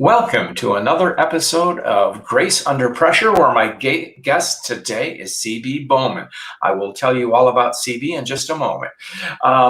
Welcome to another episode of Grace Under Pressure, where my guest today is CB Bowman. I will tell you all about CB in just a moment.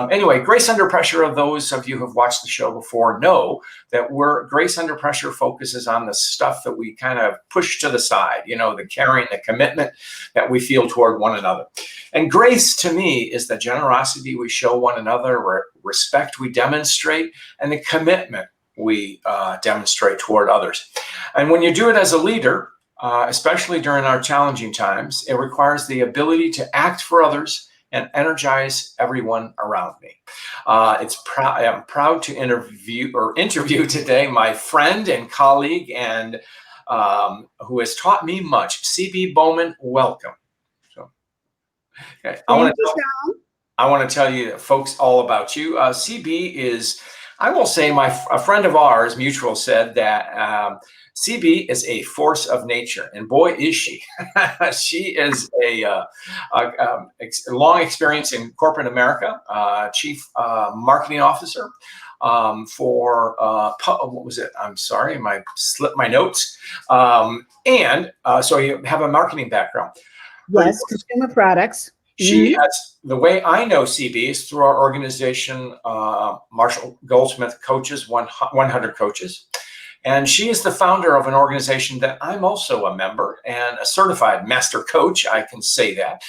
Anyway, Grace Under Pressure, those of you who have watched the show before know that Grace Under Pressure focuses on the stuff that we kind of push to the side, the caring, the commitment that we feel toward one another. And grace to me is the generosity we show one another, respect we demonstrate, and the commitment we demonstrate toward others. And when you do it as a leader, especially during our challenging times, it requires the ability to act for others and energize everyone around me. I'm proud to interview today my friend and colleague and who has taught me much, CB Bowman. Welcome. Okay. I want to tell you folks all about you. CB is, I will say, a friend of ours, mutual, said that CB is a force of nature, and boy, is she. She is a long experience in corporate America, chief marketing officer for, what was it? I'm sorry, I slipped my notes. So you have a marketing background. Yes, consumer products. She has, the way I know CB is through our organization, Marshall Goldsmith Coaches, 100 Coaches. And she is the founder of an organization that I'm also a member and a certified master coach, I can say that,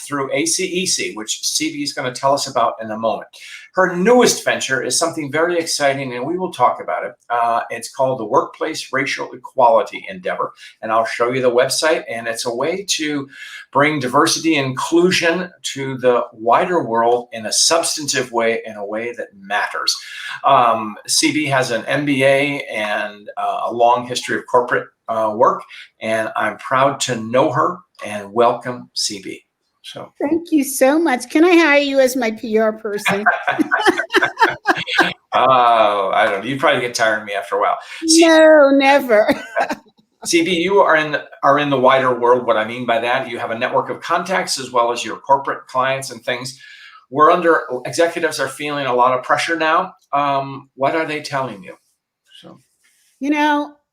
through ACEC, which CB is going to tell us about in a moment. Her newest venture is something very exciting, and we will talk about it. It's called the Workplace Racial Equality Endeavor, and I'll show you the website. And it's a way to bring diversity and inclusion to the wider world in a substantive way, in a way that matters. CB has an MBA and a long history of corporate work, and I'm proud to know her and welcome CB. So thank you so much. Can I hire you as my PR person? I don't know. You probably get tired of me after a while. No, never. CB, you are in the wider world. What I mean by that, you have a network of contacts as well as your corporate clients and things. Executives are feeling a lot of pressure now. What are they telling you? So,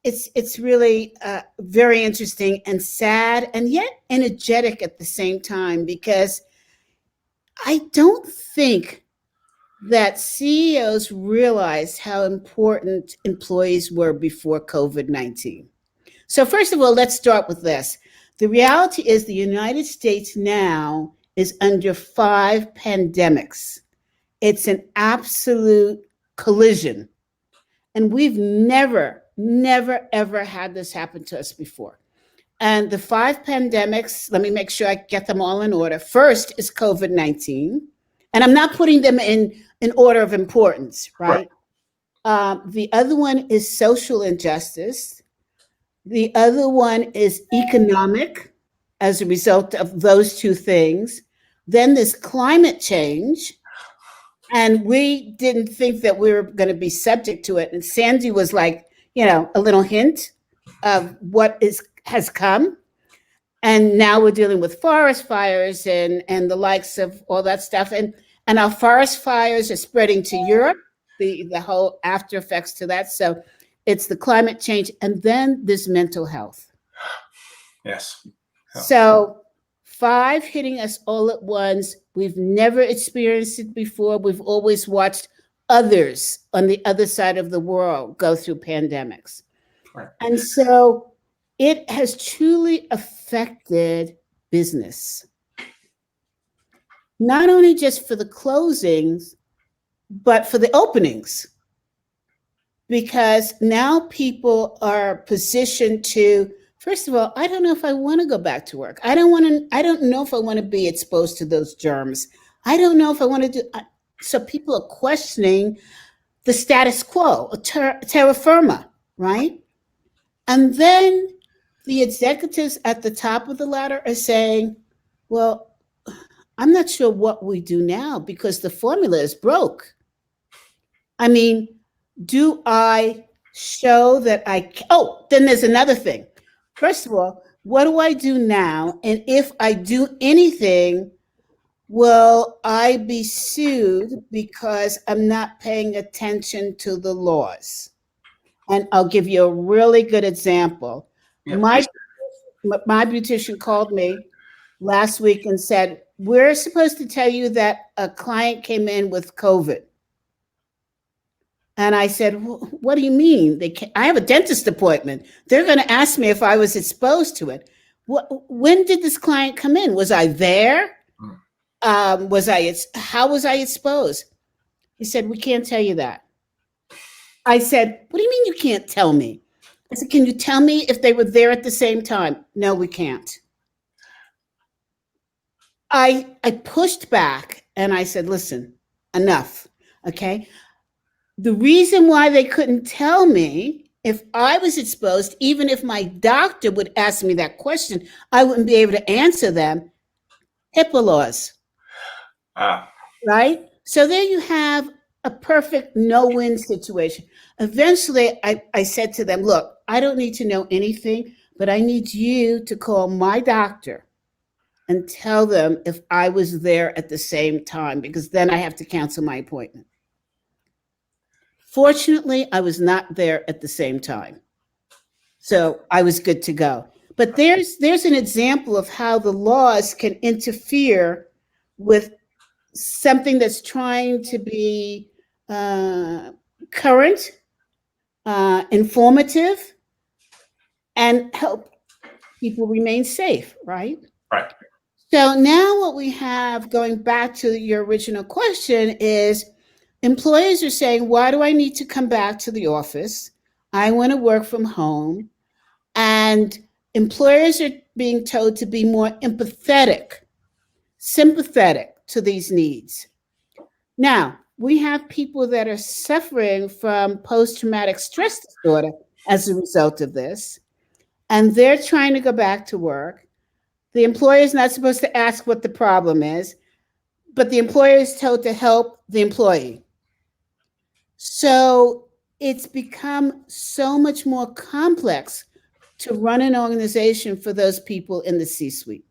it's really very interesting and sad and yet energetic at the same time, because I don't think that CEOs realized how important employees were before COVID-19. So first of all, let's start with this. The reality is the United States now is under 5 pandemics. It's an absolute collision. And we've never, ever had this happen to us before. And the 5 pandemics, let me make sure I get them all in order. First is COVID-19. And I'm not putting them in order of importance, right? The other one is social injustice. The other one is economic as a result of those 2 things. Then there's climate change. And we didn't think that we were going to be subject to it. And Sandy was like, a little hint of what has come. And now we're dealing with forest fires and the likes of all that stuff. And our forest fires are spreading to Europe, the whole after effects to that. So it's the climate change. And then there's mental health. Yes. So 5 hitting us all at once. We've never experienced it before. We've always watched others on the other side of the world go through pandemics. Right. And so it has truly affected business. Not only just for the closings, but for the openings. Because now people are positioned to, first of all, I don't know if I want to go back to work. I don't know if I want to be exposed to those germs. I don't know if I want to do. So people are questioning the status quo, terra firma, right? And then the executives at the top of the ladder are saying, well, I'm not sure what we do now because the formula is broke. I mean, do I show that then there's another thing. First of all, what do I do now? And if I do anything, will I be sued because I'm not paying attention to the laws? And I'll give you a really good example. Yeah, My please. my beautician called me last week and said, "We're supposed to tell you that a client came in with COVID." And I said, "What do you mean? I have a dentist appointment. They're going to ask me if I was exposed to it. When did this client come in? Was I there? Mm. How was I exposed?" He said, "We can't tell you that." I said, "What do you mean you can't tell me?" I said, "Can you tell me if they were there at the same time?" "No, we can't." I pushed back and I said, "Listen, enough. Okay. The reason why they couldn't tell me if I was exposed, even if my doctor would ask me that question, I wouldn't be able to answer them. HIPAA laws, Ah, right?" So there you have a perfect no-win situation. Eventually, I said to them, "Look, I don't need to know anything, but I need you to call my doctor and tell them if I was there at the same time, because then I have to cancel my appointment." Fortunately, I was not there at the same time. So I was good to go. But there's an example of how the laws can interfere with something that's trying to be uh, current, informative, and help people remain safe, right? right. So now what we have, going back to your original question, is employers are saying, "Why do I need to come back to the office? I want to work from home." And employers are being told to be more empathetic, sympathetic to these needs. Now, we have people that are suffering from post traumatic stress disorder as a result of this, and they're trying to go back to work. The employer is not supposed to ask what the problem is, but the employer is told to help the employee. So it's become so much more complex to run an organization for those people in the C suite.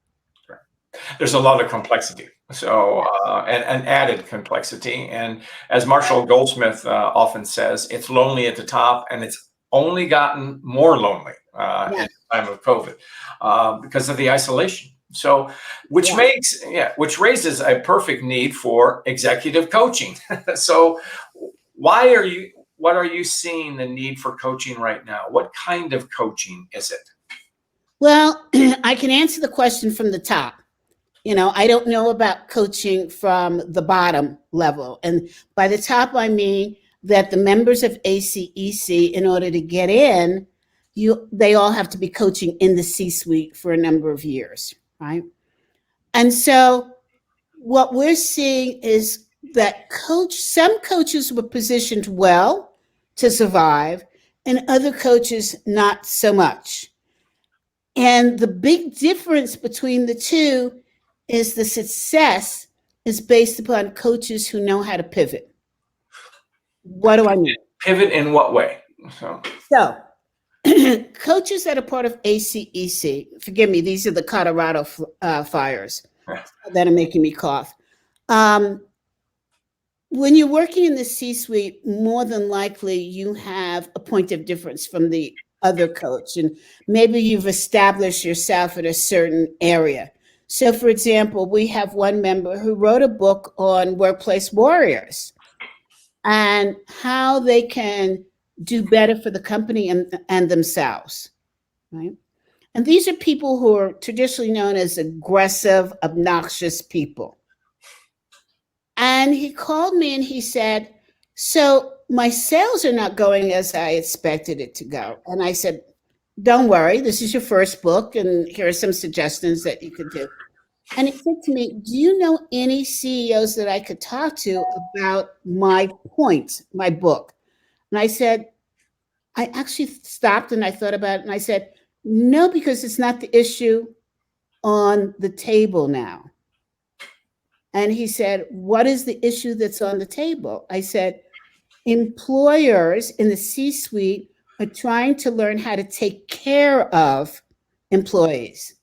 There's a lot of complexity. So, and added complexity. And as Marshall Goldsmith often says, it's lonely at the top, and it's only gotten more lonely in Yeah. the time of COVID because of the isolation. So, which Yeah. which raises a perfect need for executive coaching. So, what are you seeing the need for coaching right now? What kind of coaching is it? Well, I can answer the question from the top. I don't know about coaching from the bottom level. And by the top, I mean that the members of ACEC, in order to get in, they all have to be coaching in the C suite for a number of years, right? And so what we're seeing is that some coaches were positioned well to survive, and other coaches not so much. And the big difference between the two is the success is based upon coaches who know how to pivot. What do I mean? Pivot in what way? So, So, coaches that are part of ACEC, forgive me, these are the Colorado fires yeah, that are making me cough. Um, when you're working in the C suite, more than likely you have a point of difference from the other coach, and maybe you've established yourself in a certain area. So, for example, we have one member who wrote a book on workplace warriors and how they can do better for the company and themselves, right? And these are people who are traditionally known as aggressive, obnoxious people. And he called me and he said, "So my sales are not going as I expected it to go." And I said, "Don't worry, this is your first book, and here are some suggestions that you could do." And he said to me, "Do you know any CEOs that I could talk to about my book?" And I said, I actually stopped and I thought about it and I said, "No, because it's not the issue on the table now." And he said, "What is the issue that's on the table?" I said, "Employers in the C suite are trying to learn how to take care of employees.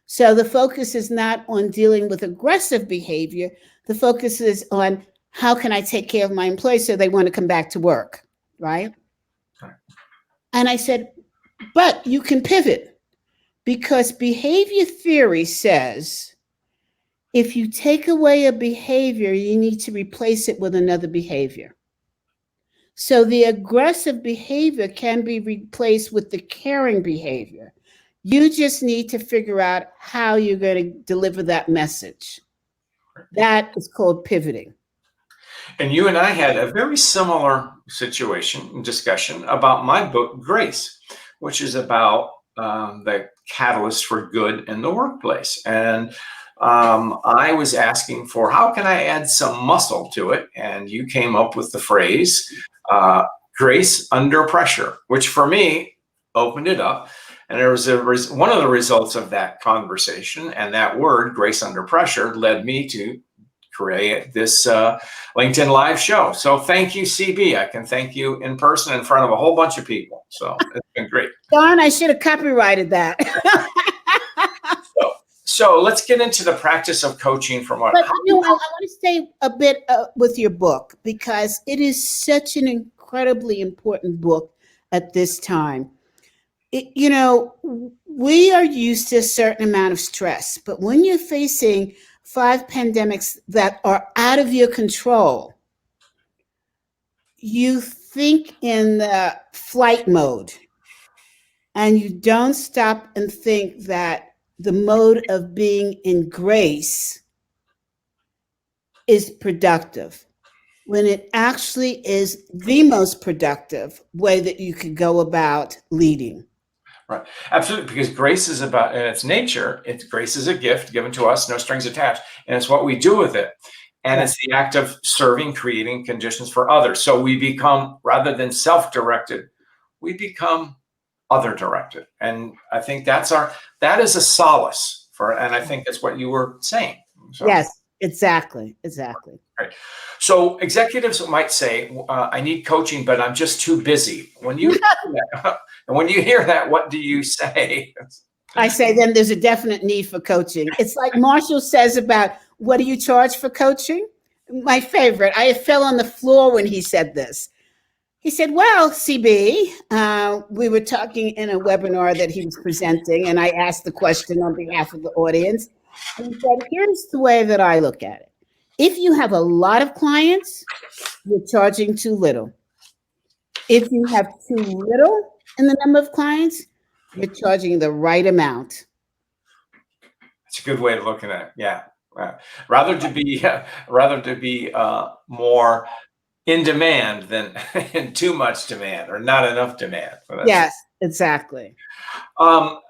So the focus is not on dealing with aggressive behavior. The focus is on how can I take care of my employees so they want to come back to work, right?" And I said, but you can pivot because behavior theory says if you take away a behavior, you need to replace it with another behavior. So the aggressive behavior can be replaced with the caring behavior. You just need to figure out how you're going to deliver that message. That is called pivoting. And you and I had a very similar situation and discussion about my book, Grace, which is about the catalyst for good in the workplace. And I was asking for how can I add some muscle to it? And you came up with the phrase, grace under pressure, which for me opened it up. And there was one of the results of that conversation, and that word, grace under pressure, led me to create this LinkedIn Live show. So thank you, CB. I can thank you in person in front of a whole bunch of people. So it's been great. Don, I should have copyrighted that. So let's get into the practice of coaching from what. But I want to stay a bit with your book because it is such an incredibly important book at this time. We are used to a certain amount of stress, but when you're facing 5 pandemics that are out of your control, you think in the flight mode and you don't stop and think that the mode of being in grace is productive when it actually is the most productive way that you could go about leading. Right. Absolutely. Because grace is about, in its nature, grace is a gift given to us, no strings attached. And it's what we do with it. And it's the act of serving, creating conditions for others. So we become, rather than self-directed, we become other-directed. And I think that is a solace and I think that's what you were saying. So. Yes, exactly. Right. So executives might say, I need coaching, but I'm just too busy. When you hear that, what do you say? I say then there's a definite need for coaching. It's like Marshall says about, what do you charge for coaching? My favorite. I fell on the floor when he said this. He said, well, CB, we were talking in a webinar that he was presenting, and I asked the question on behalf of the audience. And he said, here's the way that I look at it. If you have a lot of clients, you're charging too little. If you have too little in the number of clients, you're charging the right amount. That's a good way of looking at it. Yeah. Rather to be more in demand than in too much demand or not enough demand. Yes, exactly. I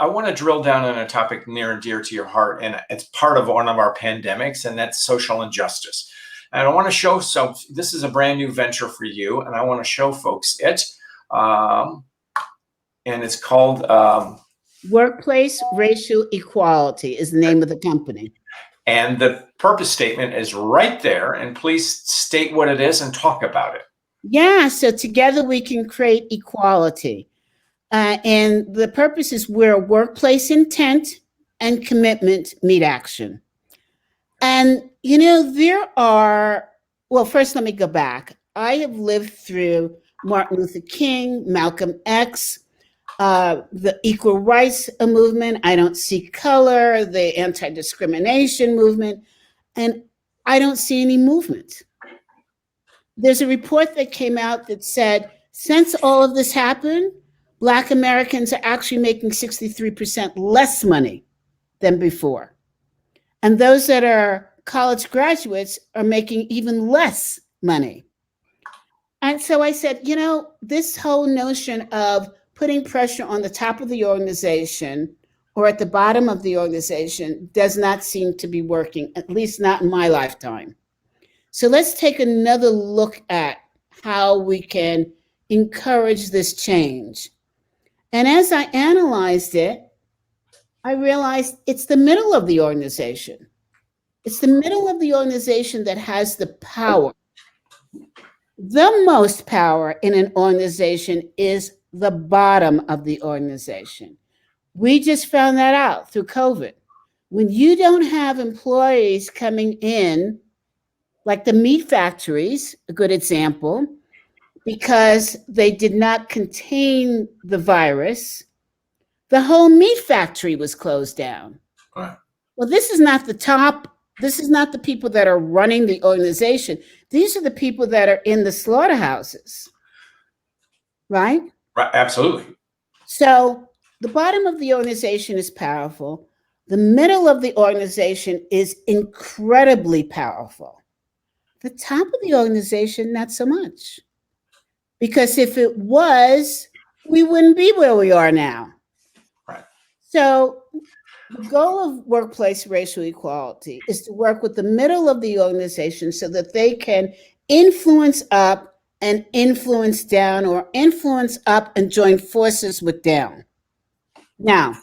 want to drill down on a topic near and dear to your heart, and it's part of one of our pandemics, and that's social injustice. And I want to show, so this is a brand new venture for you, and I want to show folks it. And it's called Workplace Racial Equality is the name of the company. And the purpose statement is right there. And please state what it is and talk about it. Yeah, so together we can create equality. And the purpose is where workplace intent and commitment meet action. And, first let me go back. I have lived through Martin Luther King, Malcolm X, the equal rights movement, I don't see color, the anti-discrimination movement, and I don't see any movement. There's a report that came out that said, since all of this happened, Black Americans are actually making 63% less money than before. And those that are college graduates are making even less money. And so I said, this whole notion of putting pressure on the top of the organization or at the bottom of the organization does not seem to be working, at least not in my lifetime. So let's take another look at how we can encourage this change. And as I analyzed it, I realized it's the middle of the organization. It's the middle of the organization that has the power. The most power in an organization is the bottom of the organization. We just found that out through COVID. When you don't have employees coming in, like the meat factories, a good example, because they did not contain the virus, the whole meat factory was closed down. Right. Well, this is not the top. This is not the people that are running the organization. These are the people that are in the slaughterhouses, right? Right. Absolutely. So the bottom of the organization is powerful. The middle of the organization is incredibly powerful. The top of the organization, not so much. Because if it was, we wouldn't be where we are now. Right. So the goal of workplace racial equality is to work with the middle of the organization so that they can influence up and influence down, or influence up and join forces with down. Now,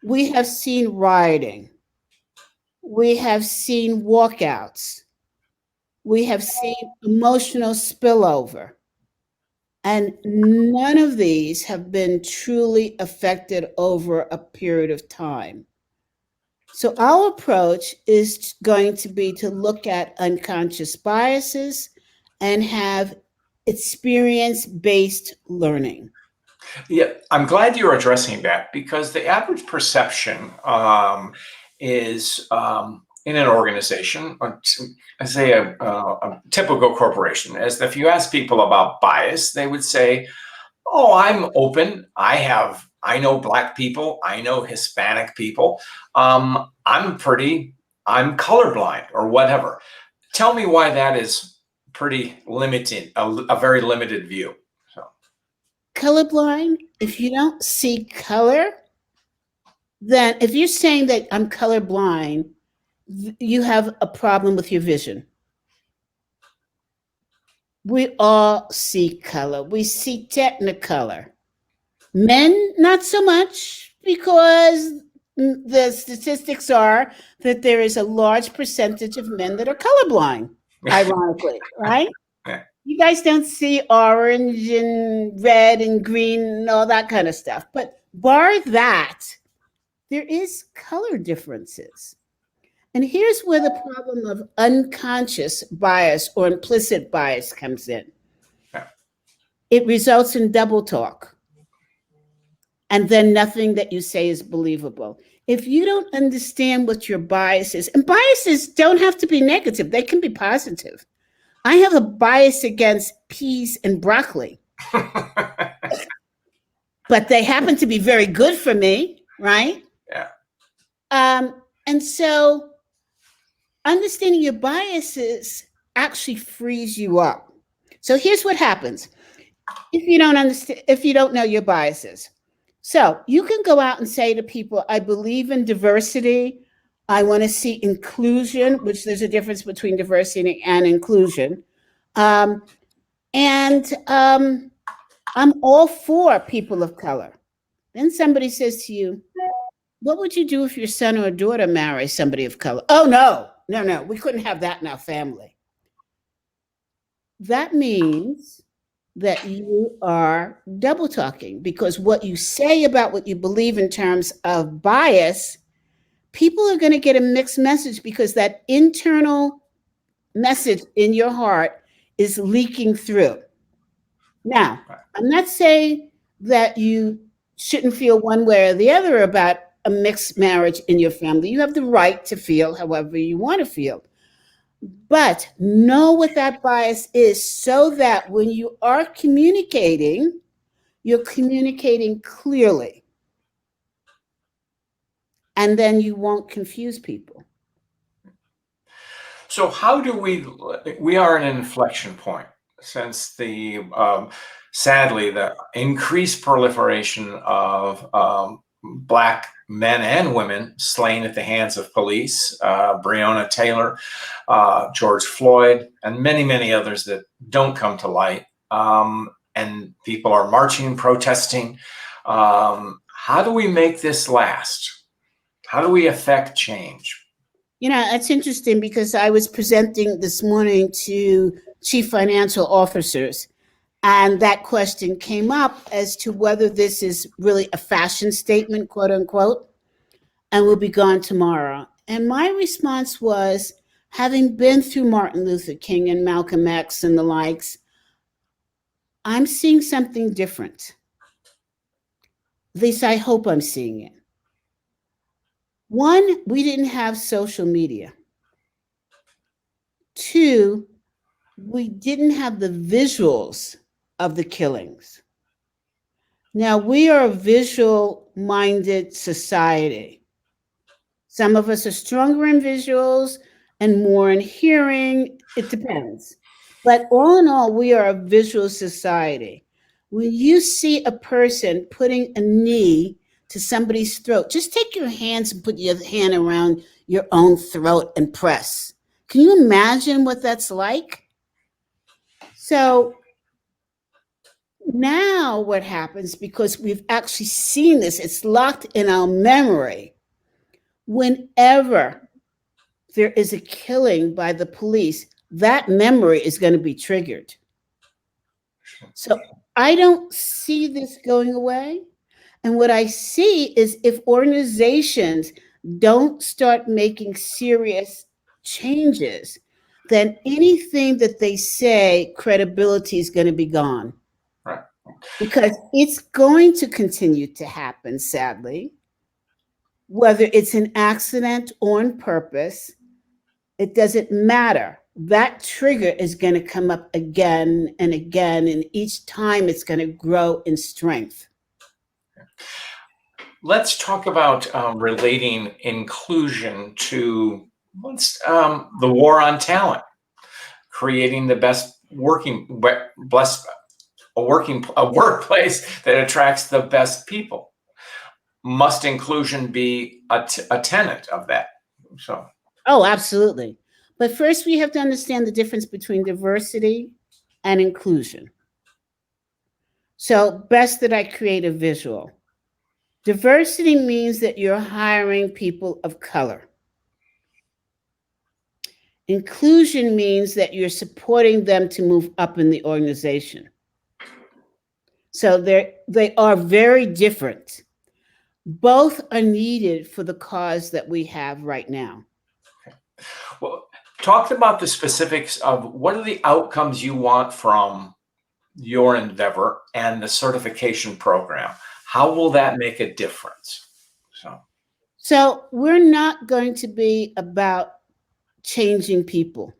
we have seen rioting. We have seen walkouts. We have seen emotional spillover. And none of these have been truly affected over a period of time. So our approach is going to be to look at unconscious biases and have experience-based learning. Yeah, I'm glad you're addressing that, because the average perception is in an organization, or say a typical corporation, as if you ask people about bias, they would say, "Oh, I'm open. I know Black people. I know Hispanic people. I'm colorblind," or whatever. Tell me why that is pretty limited, a very limited view. So, Colorblind, if you don't see color, then if you're saying that I'm colorblind, you have a problem with your vision. We all see color. We see technicolor. Men, not so much, because the statistics are that there is a large percentage of men that are colorblind, ironically, right? yeah. You guys don't see orange and red and green and all that kind of stuff. But bar that, there is color differences. And here's where the problem of unconscious bias or implicit bias comes in. Yeah. It results in double talk. And then nothing that you say is believable. If you don't understand what your bias is, and biases don't have to be negative, they can be positive. I have a bias against peas and broccoli, but they happen to be very good for me, right? Yeah. And so understanding your biases actually frees you up. So here's what happens if you don't understand, if you don't know your biases. So you can go out and say to people, I believe in diversity. I want to see inclusion, which there's a difference between diversity and inclusion. And I'm all for people of color. Then somebody says to you, what would you do if your son or daughter marries somebody of color? Oh, no, we couldn't have that in our family. That means that you are double talking, because what you say about what you believe in terms of bias, people are going to get a mixed message, because that internal message in your heart is leaking through. Now, I'm not saying that you shouldn't feel one way or the other about a mixed marriage in your family. You have the right to feel however you want to feel. But know what that bias is, so that when you are communicating, you're communicating clearly. And then you won't confuse people. So how do we are at an inflection point, since the sadly the increased proliferation of Black men and women slain at the hands of police, Breonna Taylor, George Floyd, and many, many others that don't come to light. And people are marching, protesting. How do we make this last? How do we affect change? You know, it's interesting, because I was presenting this morning to chief financial officers, and that question came up as to whether this is really a fashion statement, quote unquote, and will be gone tomorrow. And my response was, having been through Martin Luther King and Malcolm X and the likes, I'm seeing something different. At least I hope I'm seeing it. One, we didn't have social media. Two, we didn't have the visuals of the killings. Now, we are a visual minded society. Some of us are stronger in visuals and more in hearing. It depends. But all in all, we are a visual society. When you see a person putting a knee to somebody's throat, just take your hands and put your hand around your own throat and press. Can you imagine what that's like? So now what happens, because we've actually seen this, it's locked in our memory. Whenever there is a killing by the police, that memory is going to be triggered. So I don't see this going away. And what I see is if organizations don't start making serious changes, then anything that they say, credibility is going to be gone. Right. Because it's going to continue to happen, sadly, whether it's an accident or on purpose. It doesn't matter. That trigger is going to come up again and again, and each time it's going to grow in strength. Let's talk about relating inclusion to the war on talent, creating the best a workplace that attracts the best people. Must inclusion be a tenet of that? So. Oh, absolutely. But first, we have to understand the difference between diversity and inclusion. So, best that I create a visual. Diversity means that you're hiring people of color. Inclusion means that you're supporting them to move up in the organization. So they are very different. Both are needed for the cause that we have right now. Well, talk about the specifics of what are the outcomes you want from your endeavor and the certification program. How will that make a difference? So we're not going to be about changing people.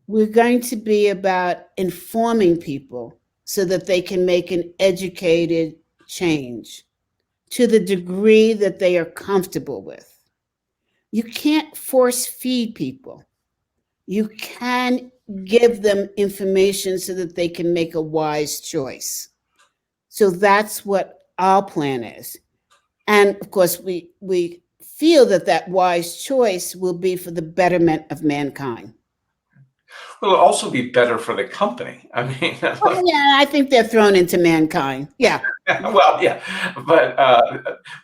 We're going to be about informing people so that they can make an educated change to the degree that they are comfortable with. You can't force feed people. You can give them information so that they can make a wise choice. So that's what our plan is. And of course, we feel that that wise choice will be for the betterment of mankind. Will it also be better for the company? I mean, well, yeah, I think they're thrown into mankind. Yeah. Well, yeah, but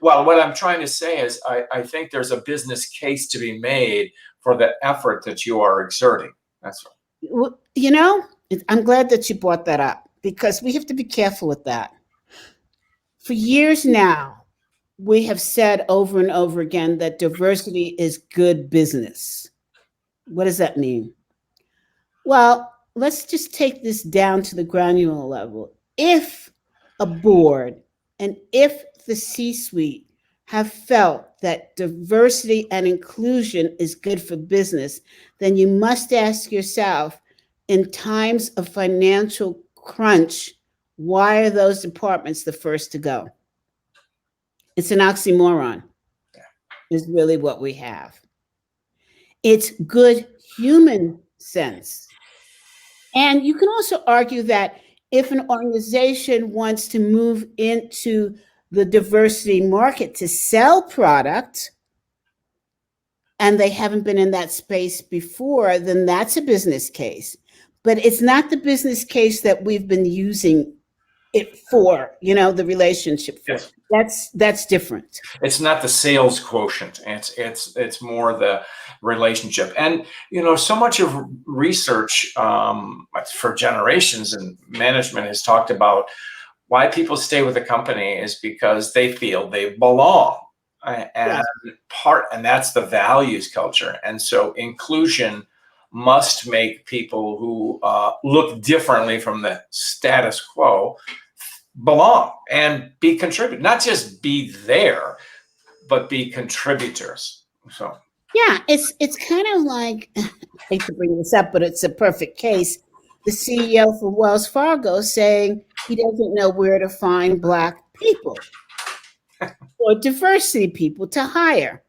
well, what I'm trying to say is, I think there's a business case to be made for the effort that you are exerting. That's right. You know, I'm glad that you brought that up because we have to be careful with that. For years now, we have said over and over again that diversity is good business. What does that mean? Well, let's just take this down to the granular level. If a board and if the C-suite have felt that diversity and inclusion is good for business, then you must ask yourself, in times of financial crunch, why are those departments the first to go? It's an oxymoron, is really what we have. It's good human sense. And you can also argue that if an organization wants to move into the diversity market to sell product, and they haven't been in that space before, then that's a business case. But it's not the business case that we've been using it for, the relationship for. Yes. That's different. It's not the sales quotient. It's more the relationship. And so much of research for generations and management has talked about why people stay with a company is because they feel they belong. And that's the values culture. And so inclusion must make people who look differently from the status quo belong and be contributors, not just be there, but be contributors. So Yeah, it's kind of like I hate to bring this up, but it's a perfect case. The CEO for Wells Fargo saying he doesn't know where to find Black people or diversity people to hire.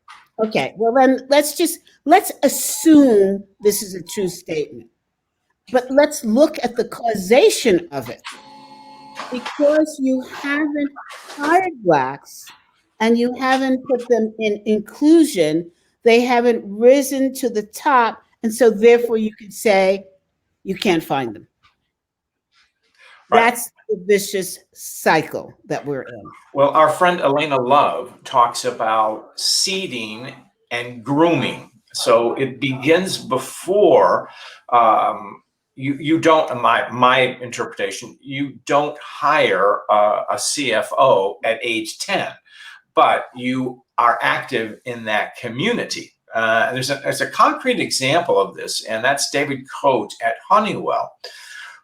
Okay, well then let's assume this is a true statement. But let's look at the causation of it. Because you haven't hired Blacks and you haven't put them in inclusion, they haven't risen to the top. And so therefore you could say you can't find them. right. That's the vicious cycle that we're in. Well, our friend Elena Love talks about seeding and grooming. So it begins before you don't, in my interpretation, you don't hire a CFO at age 10, but you are active in that community. There's a concrete example of this, and that's David Coate at Honeywell,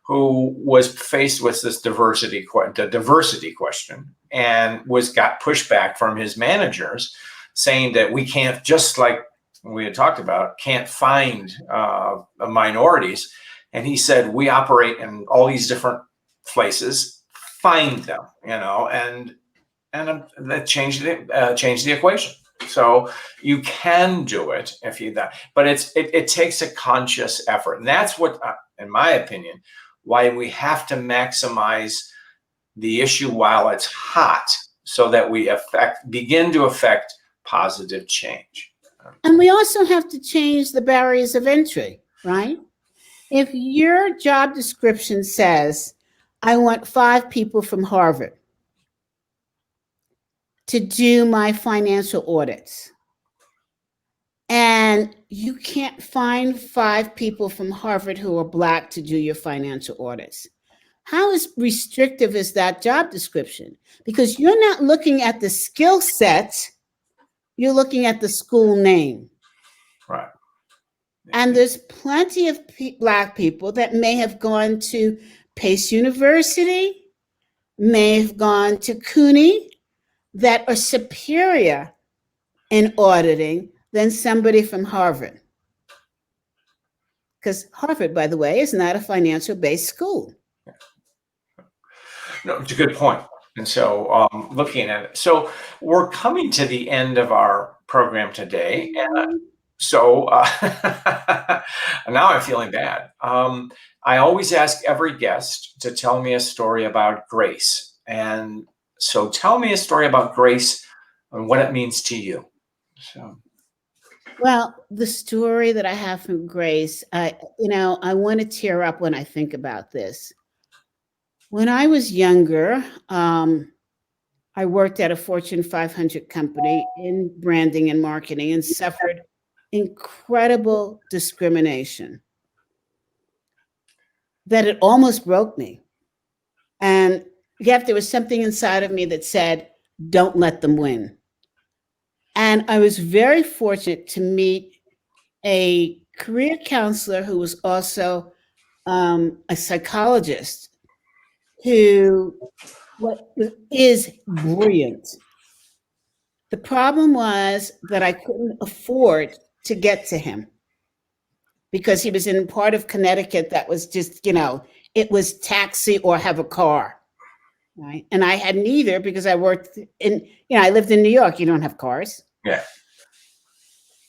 who was faced with this diversity question, and got pushback from his managers saying that we can't, just like we had talked about, can't find minorities. And he said, we operate in all these different places, find them, and that changed the equation. So you can do it if you that, but it takes a conscious effort, and that's what, in my opinion, why we have to maximize the issue while it's hot, so that we begin to affect positive change. And we also have to change the barriers of entry, right? If your job description says, I want 5 people from Harvard to do my financial audits, and you can't find 5 people from Harvard who are Black to do your financial audits, how restrictive is that job description? Because you're not looking at the skill set, you're looking at the school name. Right. And there's plenty of Black people that may have gone to Pace University, may have gone to CUNY, that are superior in auditing than somebody from Harvard. Because Harvard, by the way, is not a financial-based school. No, it's a good point. And so looking at it, so we're coming to the end of our program today. And so now I'm feeling bad. I always ask every guest to tell me a story about grace. And so tell me a story about grace and what it means to you. So. Well, the story that I have from Grace, I want to tear up when I think about this. When I was younger, I worked at a Fortune 500 company in branding and marketing and suffered incredible discrimination that it almost broke me. And yet there was something inside of me that said, don't let them win. And I was very fortunate to meet a career counselor who was also a psychologist who is brilliant. The problem was that I couldn't afford to get to him because he was in part of Connecticut that was just, it was taxi or have a car. Right. And I had neither because I worked I lived in New York. You don't have cars. Yeah.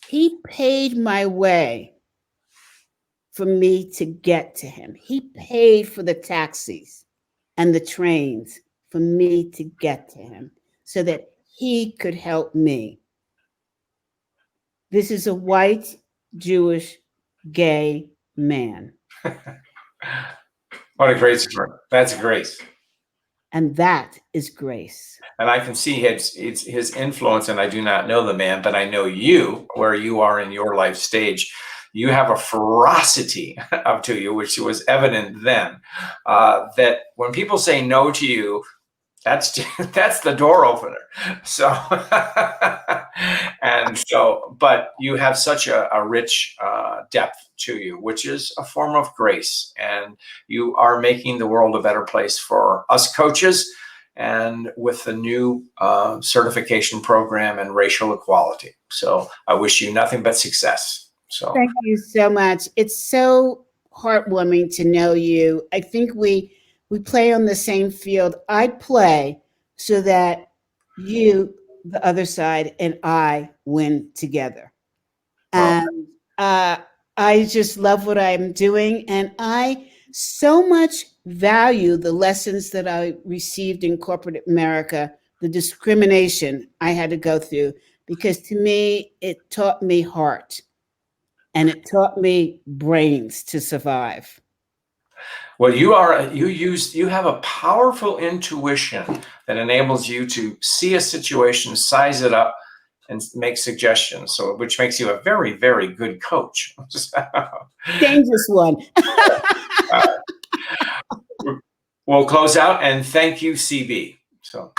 He paid my way for me to get to him. He paid for the taxis and the trains for me to get to him so that he could help me. This is a white, Jewish, gay man. What a great story. That's grace. And that is grace. And I can see his influence, and I do not know the man, but I know you, where you are in your life stage. You have a ferocity to you, which was evident then, that when people say no to you, That's that's the door opener. So, but you have such a rich depth to you, which is a form of grace, and you are making the world a better place for us coaches, and with the new certification program and racial equality. So, I wish you nothing but success. So, Thank you so much. It's so heartwarming to know you. I think we play on the same field. I play so that you, the other side, and I win together. well, And I just love what I'm doing, and I so much value the lessons that I received in corporate America, the discrimination I had to go through, because to me, it taught me heart. And it taught me brains to survive. well, you have a powerful intuition that enables you to see a situation, size it up, and make suggestions. So, which makes you a very, very good coach. Dangerous one. We'll close out and thank you, CB. So.